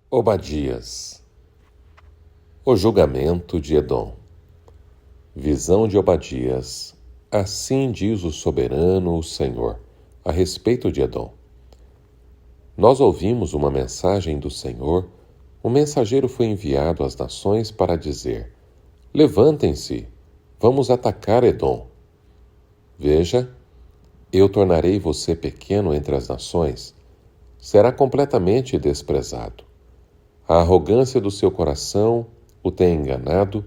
Obadias. O julgamento de Edom. Visão de Obadias. Assim diz o soberano, o Senhor, a respeito de Edom. Nós ouvimos uma mensagem do Senhor. O mensageiro foi enviado às nações para dizer: levantem-se, vamos atacar Edom. Veja, eu tornarei você pequeno entre as nações. Será completamente desprezado. A arrogância do seu coração o tem enganado,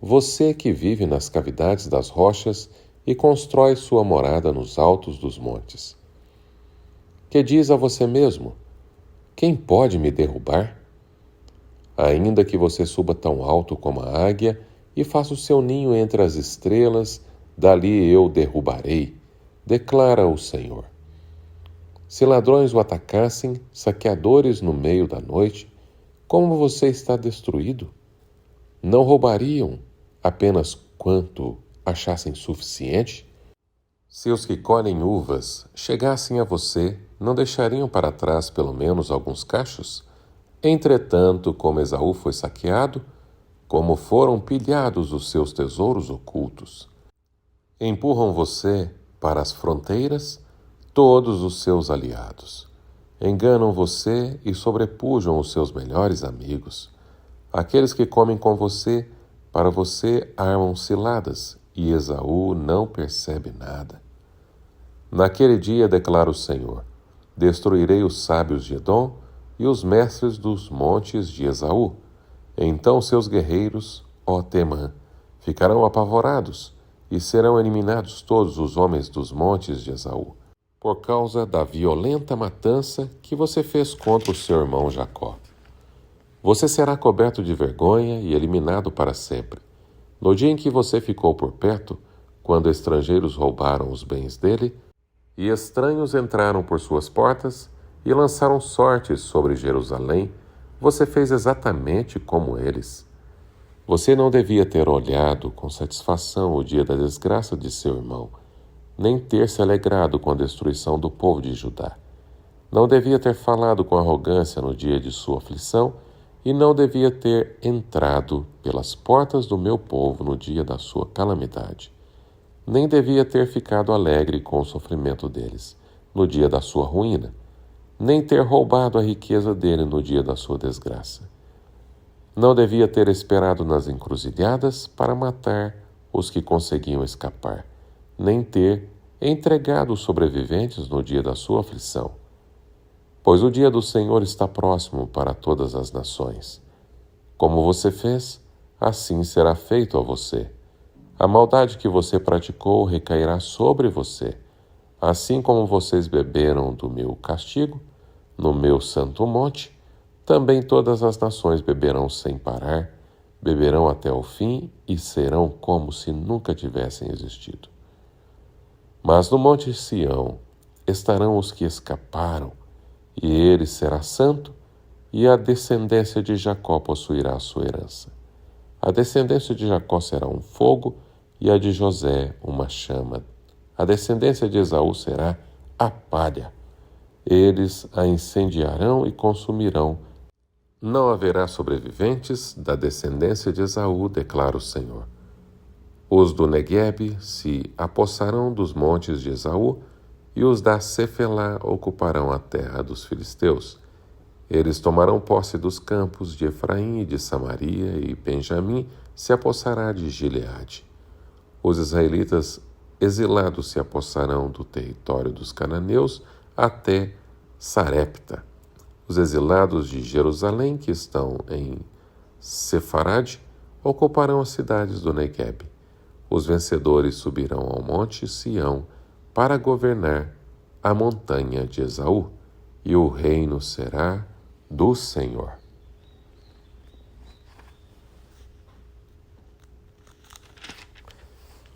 você que vive nas cavidades das rochas e constrói sua morada nos altos dos montes. Que diz a você mesmo: quem pode me derrubar? Ainda que você suba tão alto como a águia e faça o seu ninho entre as estrelas, dali eu derrubarei, declara o Senhor. Se ladrões o atacassem, saqueadores no meio da noite, como você está destruído? Não roubariam apenas quanto achassem suficiente? Se os que colhem uvas chegassem a você, não deixariam para trás pelo menos alguns cachos? Entretanto, como Esaú foi saqueado, como foram pilhados os seus tesouros ocultos. Empurram você para as fronteiras todos os seus aliados. Enganam você e sobrepujam os seus melhores amigos. Aqueles que comem com você, para você armam ciladas, e Esaú não percebe nada. Naquele dia, declara o Senhor, destruirei os sábios de Edom e os mestres dos montes de Esaú. Então seus guerreiros, ó Temã, ficarão apavorados, e serão eliminados todos os homens dos montes de Esaú, por causa da violenta matança que você fez contra o seu irmão Jacó. Você será coberto de vergonha e eliminado para sempre. No dia em que você ficou por perto, quando estrangeiros roubaram os bens dele, e estranhos entraram por suas portas e lançaram sortes sobre Jerusalém, você fez exatamente como eles. Você não devia ter olhado com satisfação o dia da desgraça de seu irmão, nem ter se alegrado com a destruição do povo de Judá. Não devia ter falado com arrogância no dia de sua aflição, e não devia ter entrado pelas portas do meu povo no dia da sua calamidade. Nem devia ter ficado alegre com o sofrimento deles, no dia da sua ruína, nem ter roubado a riqueza dele no dia da sua desgraça. Não devia ter esperado nas encruzilhadas para matar os que conseguiam escapar, nem ter entregado os sobreviventes no dia da sua aflição. Pois o dia do Senhor está próximo para todas as nações. Como você fez, assim será feito a você. A maldade que você praticou recairá sobre você. Assim como vocês beberam do meu castigo, no meu santo monte, também todas as nações beberão sem parar, beberão até o fim e serão como se nunca tivessem existido. Mas no monte Sião estarão os que escaparam, e ele será santo, e a descendência de Jacó possuirá a sua herança. A descendência de Jacó será um fogo, e a de José uma chama. A descendência de Esaú será a palha. Eles a incendiarão e consumirão. Não haverá sobreviventes da descendência de Esaú, declara o Senhor. Os do Neguebe se apossarão dos montes de Esaú, e os da Cefelá ocuparão a terra dos filisteus. Eles tomarão posse dos campos de Efraim e de Samaria, e Benjamim se apossará de Gileade. Os israelitas exilados se apossarão do território dos cananeus até Sarepta. Os exilados de Jerusalém, que estão em Sefarade, ocuparão as cidades do Neguebe. Os vencedores subirão ao monte Sião para governar a montanha de Esaú, e o reino será do Senhor.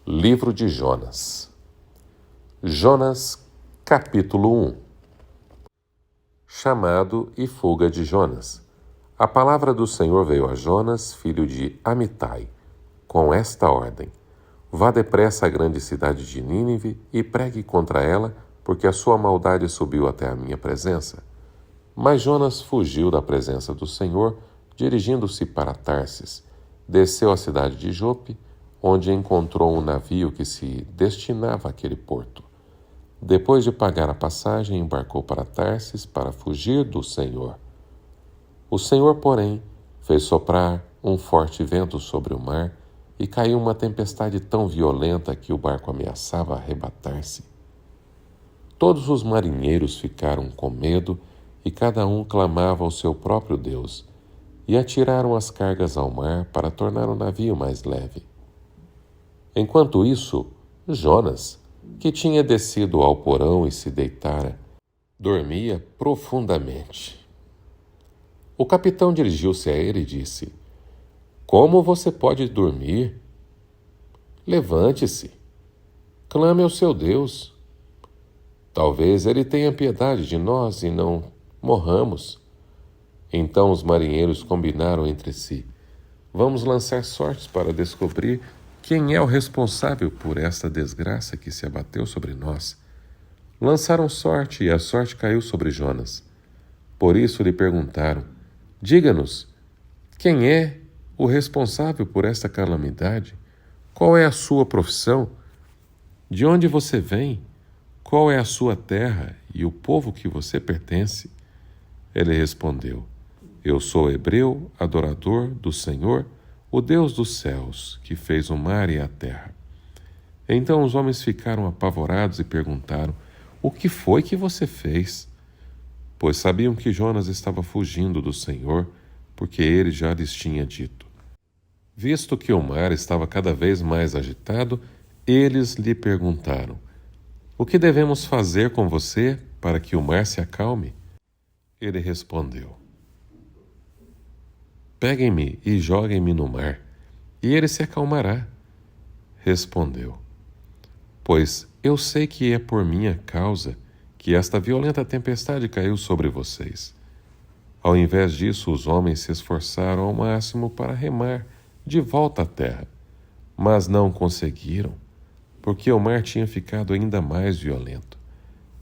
Livro de Jonas. Jonas, capítulo 1. Chamado e fuga de Jonas. A palavra do Senhor veio a Jonas, filho de Amitai, com esta ordem: vá depressa à grande cidade de Nínive e pregue contra ela, porque a sua maldade subiu até a minha presença. Mas Jonas fugiu da presença do Senhor, dirigindo-se para Tarsis. Desceu à cidade de Jope, onde encontrou um navio que se destinava àquele porto. Depois de pagar a passagem, embarcou para Tarsis para fugir do Senhor. O Senhor, porém, fez soprar um forte vento sobre o mar e caiu uma tempestade tão violenta que o barco ameaçava arrebatar-se. Todos os marinheiros ficaram com medo e cada um clamava ao seu próprio Deus, e atiraram as cargas ao mar para tornar o navio mais leve. Enquanto isso, Jonas, que tinha descido ao porão e se deitara, dormia profundamente. O capitão dirigiu-se a ele e disse: Como você pode dormir? Levante-se, clame ao seu Deus. Talvez ele tenha piedade de nós e não morramos. Então os marinheiros combinaram entre si: Vamos lançar sortes para descobrir quem é o responsável por esta desgraça que se abateu sobre nós. Lançaram sorte e a sorte caiu sobre Jonas. Por isso lhe perguntaram: Diga-nos, quem é o responsável por esta calamidade? Qual é a sua profissão? De onde você vem? Qual é a sua terra e o povo que você pertence? Ele respondeu: Eu sou hebreu, adorador do Senhor, o Deus dos céus, que fez o mar e a terra. Então os homens ficaram apavorados e perguntaram: O que foi que você fez? Pois sabiam que Jonas estava fugindo do Senhor, porque ele já lhes tinha dito. Visto que o mar estava cada vez mais agitado, eles lhe perguntaram: O que devemos fazer com você para que o mar se acalme? Ele respondeu: Peguem-me e joguem-me no mar, e ele se acalmará. Respondeu: Pois eu sei que é por minha causa que esta violenta tempestade caiu sobre vocês. Ao invés disso, os homens se esforçaram ao máximo para remar de volta à terra, mas não conseguiram, porque o mar tinha ficado ainda mais violento.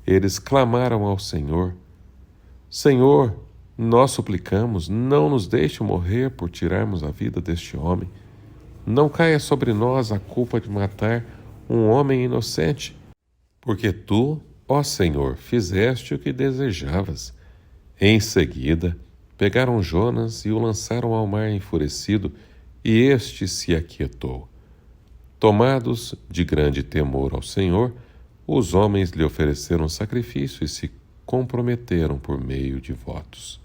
Eles clamaram ao Senhor: Senhor, nós suplicamos, não nos deixe morrer por tirarmos a vida deste homem. Não caia sobre nós a culpa de matar um homem inocente, porque tu, ó Senhor, fizeste o que desejavas. Em seguida, pegaram Jonas e o lançaram ao mar enfurecido, e este se aquietou. Tomados de grande temor ao Senhor, os homens lhe ofereceram sacrifício e se comprometeram por meio de votos.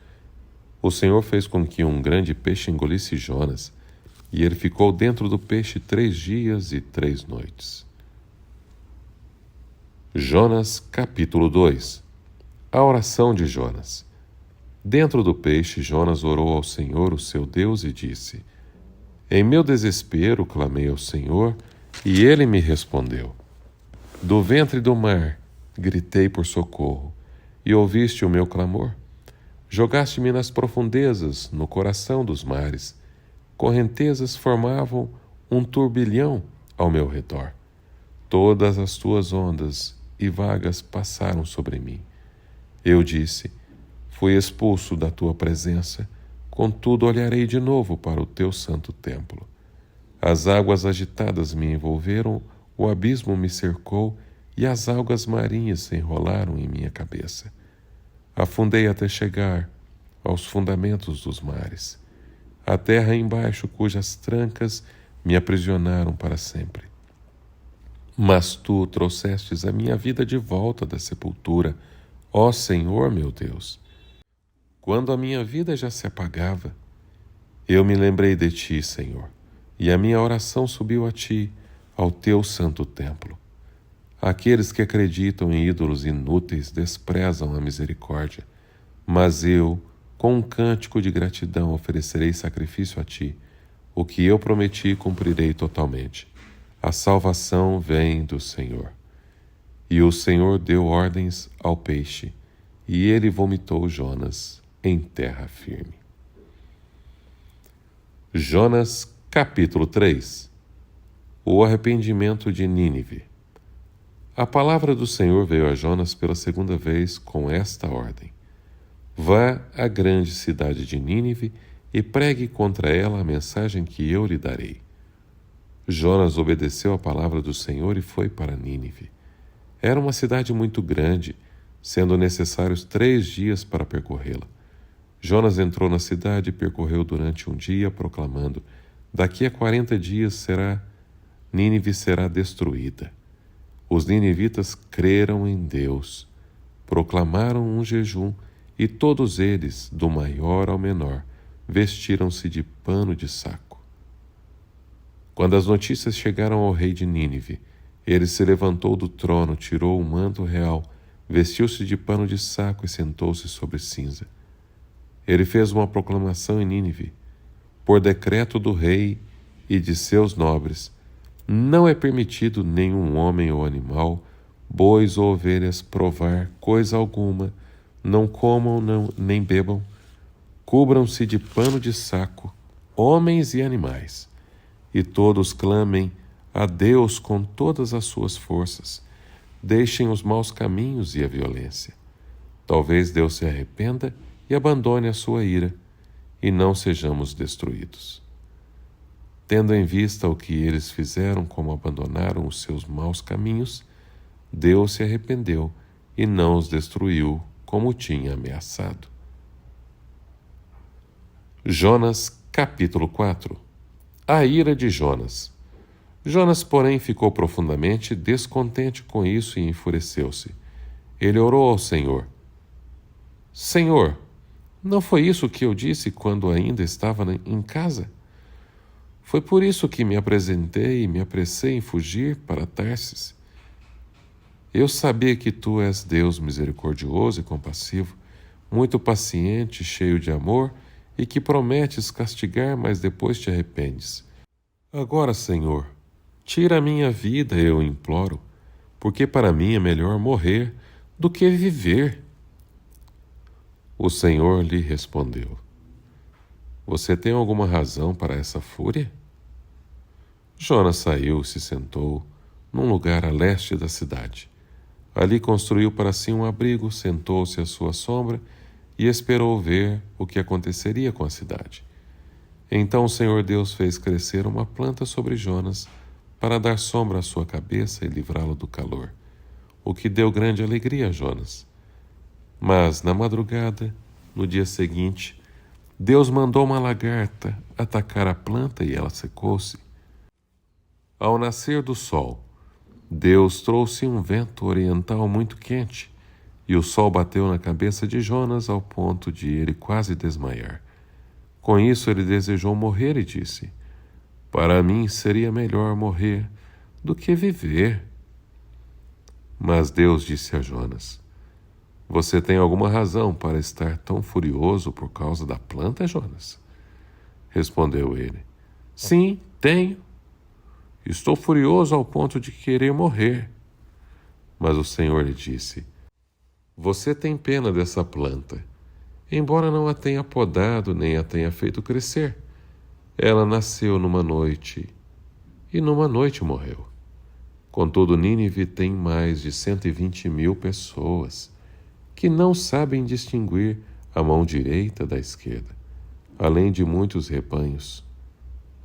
O Senhor fez com que um grande peixe engolisse Jonas, e ele ficou dentro do peixe 3 dias e 3 noites. Jonas, capítulo 2. A oração de Jonas. Dentro do peixe, Jonas orou ao Senhor, o seu Deus, e disse: Em meu desespero clamei ao Senhor, e ele me respondeu. Do ventre do mar gritei por socorro, e ouviste o meu clamor. Jogaste-me nas profundezas, no coração dos mares. Correntezas formavam um turbilhão ao meu redor. Todas as tuas ondas e vagas passaram sobre mim. Eu disse: Fui expulso da tua presença, contudo olharei de novo para o teu santo templo. As águas agitadas me envolveram, o abismo me cercou e as algas marinhas se enrolaram em minha cabeça. Afundei até chegar aos fundamentos dos mares, a terra embaixo cujas trancas me aprisionaram para sempre. Mas tu trouxestes a minha vida de volta da sepultura, ó Senhor meu Deus. Quando a minha vida já se apagava, eu me lembrei de ti, Senhor, e a minha oração subiu a ti, ao teu santo templo. Aqueles que acreditam em ídolos inúteis desprezam a misericórdia, mas eu, com um cântico de gratidão, oferecerei sacrifício a ti. O que eu prometi cumprirei totalmente. A salvação vem do Senhor. E o Senhor deu ordens ao peixe, e ele vomitou Jonas em terra firme. Jonas, capítulo 3. O arrependimento de Nínive. A palavra do Senhor veio a Jonas pela segunda vez com esta ordem: Vá à grande cidade de Nínive e pregue contra ela a mensagem que eu lhe darei. Jonas obedeceu à palavra do Senhor e foi para Nínive. Era uma cidade muito grande, sendo necessários 3 dias para percorrê-la. Jonas entrou na cidade e percorreu durante um dia, proclamando: daqui a 40 dias Nínive será destruída. Os ninivitas creram em Deus, proclamaram um jejum e todos eles, do maior ao menor, vestiram-se de pano de saco. Quando as notícias chegaram ao rei de Nínive, ele se levantou do trono, tirou o manto real, vestiu-se de pano de saco e sentou-se sobre cinza. Ele fez uma proclamação em Nínive: por decreto do rei e de seus nobres, não é permitido nenhum homem ou animal, bois ou ovelhas, provar coisa alguma, não comam nem bebam, cubram-se de pano de saco, homens e animais, e todos clamem a Deus com todas as suas forças, deixem os maus caminhos e a violência. Talvez Deus se arrependa e abandone a sua ira, e não sejamos destruídos. Tendo em vista o que eles fizeram, como abandonaram os seus maus caminhos, Deus se arrependeu e não os destruiu, como tinha ameaçado. Jonas, capítulo 4. A ira de Jonas. Jonas, porém, ficou profundamente descontente com isso e enfureceu-se. Ele orou ao Senhor: Senhor, não foi isso que eu disse quando ainda estava em casa? Foi por isso que me apresentei e me apressei em fugir para Tarsis. Eu sabia que tu és Deus misericordioso e compassivo, muito paciente, cheio de amor, e que prometes castigar, mas depois te arrependes. Agora, Senhor, tira a minha vida, eu imploro, porque para mim é melhor morrer do que viver. O Senhor lhe respondeu: Você tem alguma razão para essa fúria? Jonas saiu e se sentou num lugar a leste da cidade. Ali construiu para si um abrigo, sentou-se à sua sombra e esperou ver o que aconteceria com a cidade. Então o Senhor Deus fez crescer uma planta sobre Jonas para dar sombra à sua cabeça e livrá-lo do calor, o que deu grande alegria a Jonas. Mas, na madrugada, no dia seguinte, Deus mandou uma lagarta atacar a planta e ela secou-se. Ao nascer do sol, Deus trouxe um vento oriental muito quente, e o sol bateu na cabeça de Jonas ao ponto de ele quase desmaiar. Com isso ele desejou morrer e disse: Para mim seria melhor morrer do que viver. Mas Deus disse a Jonas: Você tem alguma razão para estar tão furioso por causa da planta, Jonas? Respondeu ele: Sim, tenho. Estou furioso ao ponto de querer morrer. Mas o Senhor lhe disse: Você tem pena dessa planta, embora não a tenha podado nem a tenha feito crescer. Ela nasceu numa noite, e numa noite morreu. Contudo, Nínive tem mais de 120.000 pessoas que não sabem distinguir a mão direita da esquerda, além de muitos rebanhos.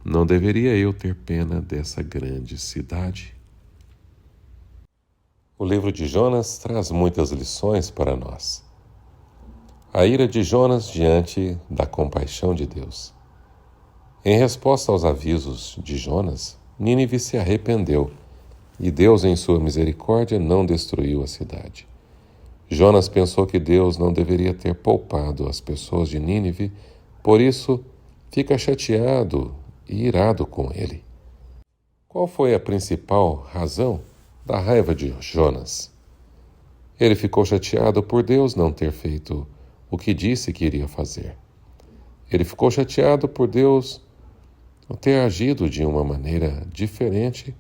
Não deveria eu ter pena dessa grande cidade? O livro de Jonas traz muitas lições para nós. A ira de Jonas diante da compaixão de Deus. Em resposta aos avisos de Jonas, Nínive se arrependeu, e Deus, em sua misericórdia, não destruiu a cidade. Jonas pensou que Deus não deveria ter poupado as pessoas de Nínive, por isso fica chateado e irado com ele. Qual foi a principal razão da raiva de Jonas? Ele ficou chateado por Deus não ter feito o que disse que iria fazer. Ele ficou chateado por Deus ter agido de uma maneira diferente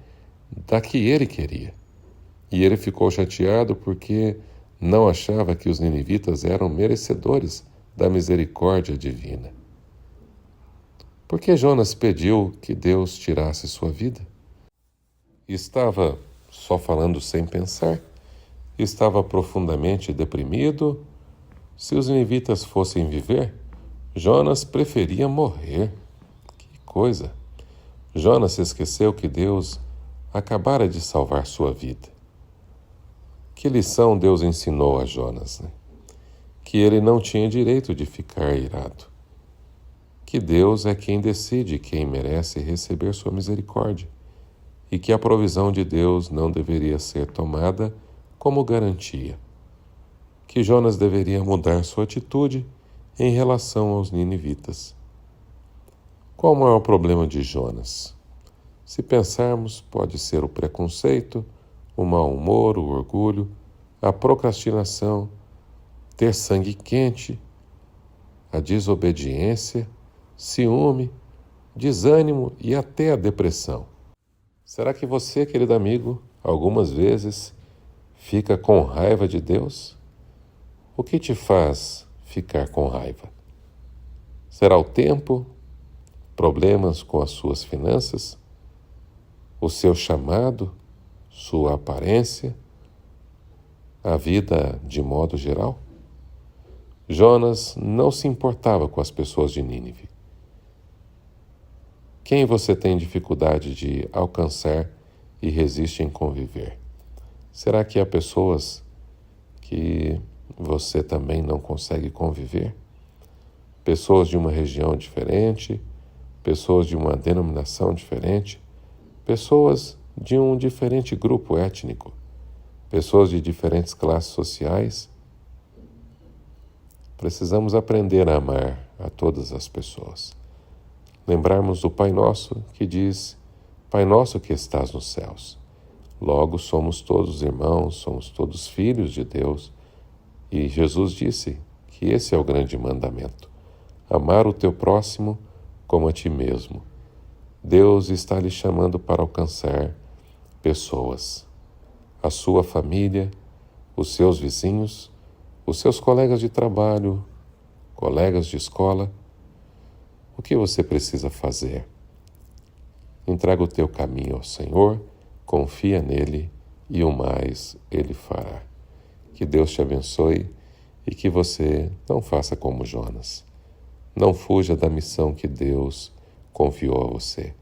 da que ele queria. E ele ficou chateado porque não achava que os ninivitas eram merecedores da misericórdia divina. Por que Jonas pediu que Deus tirasse sua vida? Estava só falando sem pensar? Estava profundamente deprimido? Se os ninivitas fossem viver, Jonas preferia morrer. Que coisa! Jonas se esqueceu que Deus acabara de salvar sua vida. Que lição Deus ensinou a Jonas, né? Que ele não tinha direito de ficar irado. Que Deus é quem decide quem merece receber sua misericórdia e que a provisão de Deus não deveria ser tomada como garantia. Que Jonas deveria mudar sua atitude em relação aos ninivitas. Qual o maior problema de Jonas? Se pensarmos, pode ser o preconceito, o mau humor, o orgulho, a procrastinação, ter sangue quente, a desobediência, ciúme, desânimo e até a depressão. Será que você, querido amigo, algumas vezes fica com raiva de Deus? O que te faz ficar com raiva? Será o tempo, problemas com as suas finanças, o seu chamado, sua aparência, a vida de modo geral? Jonas não se importava com as pessoas de Nínive. Quem você tem dificuldade de alcançar e resiste em conviver? Será que há pessoas que você também não consegue conviver? Pessoas de uma região diferente, pessoas de uma denominação diferente, pessoas de um diferente grupo étnico, pessoas de diferentes classes sociais. Precisamos aprender a amar a todas as pessoas. Lembrarmos do Pai Nosso que diz: Pai Nosso que estás nos céus. Logo somos todos irmãos, somos todos filhos de Deus. E Jesus disse que esse é o grande mandamento: amar o teu próximo como a ti mesmo. Deus está lhe chamando para alcançar pessoas, a sua família, os seus vizinhos, os seus colegas de trabalho, colegas de escola. O que você precisa fazer? Entrega o teu caminho ao Senhor, confia nele e o mais Ele fará. Que Deus te abençoe e que você não faça como Jonas. Não fuja da missão que Deus confiou a você.